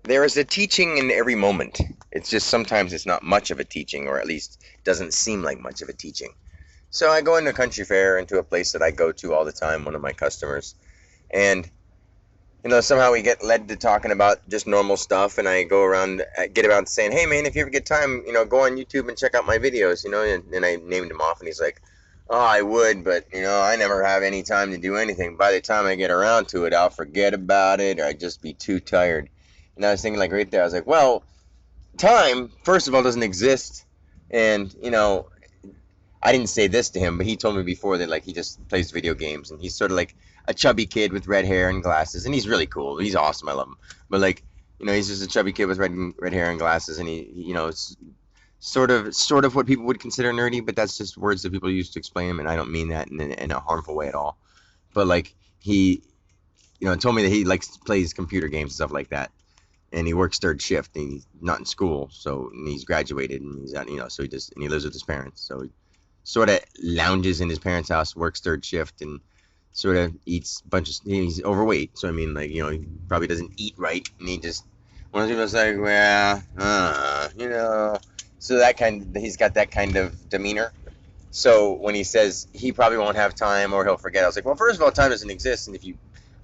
There is a teaching in every moment. It's just sometimes it's not much of a teaching, or at least doesn't seem like much of a teaching. So I go into a country fair, into a place that I go to all the time, one of my customers, and somehow we get led to talking about just normal stuff, and I go around, I get around to saying, "Hey, man, if you ever get time, go on YouTube and check out my videos," and I named him off, and he's like, "Oh, I would, but I never have any time to do anything. By the time I get around to it, I'll forget about it, or I'd just be too tired." And I was thinking, like, right there, I was like, well, time, first of all, doesn't exist, and I didn't say this to him, but he told me before that like he just plays video games, and he's sort of like a chubby kid with red hair and glasses, and he's really cool. He's awesome. I love him. But like, he's just a chubby kid with red hair and glasses, and it's sort of what people would consider nerdy, but that's just words that people use to explain him, and I don't mean that in a harmful way at all. But like he, told me that he likes plays computer games and stuff like that, and he works third shift, and he's not in school, so and he's graduated, and he's not, so he lives with his parents, so he sort of lounges in his parents' house, works third shift, and sort of eats a bunch of. He's overweight, so I mean, like he probably doesn't eat right, and he just one of those people that's like, well, so he's got that kind of demeanor. So when he says he probably won't have time or he'll forget, I was like, well, first of all, time doesn't exist, and if you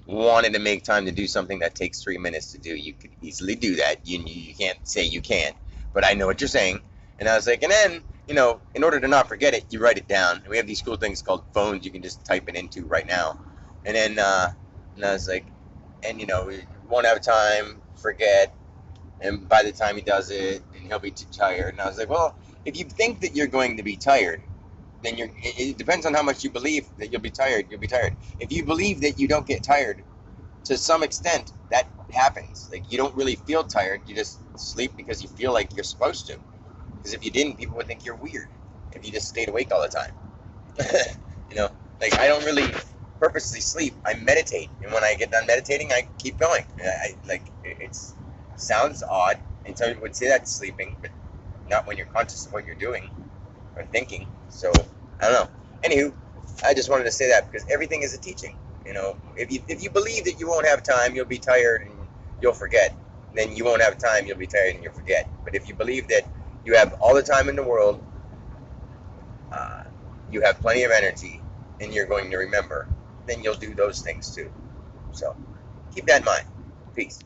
wanted to make time to do something that takes 3 minutes to do, you could easily do that. You can't say you can't, but I know what you're saying. And I was like, and then, in order to not forget it, you write it down. And we have these cool things called phones you can just type it into right now. And then, and I was like, and, we won't have time, forget, and by the time he does it, and he'll be too tired. And I was like, well, if you think that you're going to be tired, then it depends on how much you believe that you'll be tired. You'll be tired. If you believe that you don't get tired, to some extent, that happens. Like you don't really feel tired. You just sleep because you feel like you're supposed to. Because if you didn't, people would think you're weird. If you just stayed awake all the time, you know, like I don't really purposely sleep. I meditate, and when I get done meditating, I keep going. I like it sounds odd, and some people would say that's sleeping, but not when you're conscious of what you're doing or thinking. So I don't know. Anywho, I just wanted to say that because everything is a teaching. If you believe that you won't have time, you'll be tired and you'll forget. Then you won't have time, you'll be tired and you'll forget. But if you believe that you have all the time in the world, uh, you have plenty of energy, and you're going to remember, then you'll do those things too. So keep that in mind. Peace.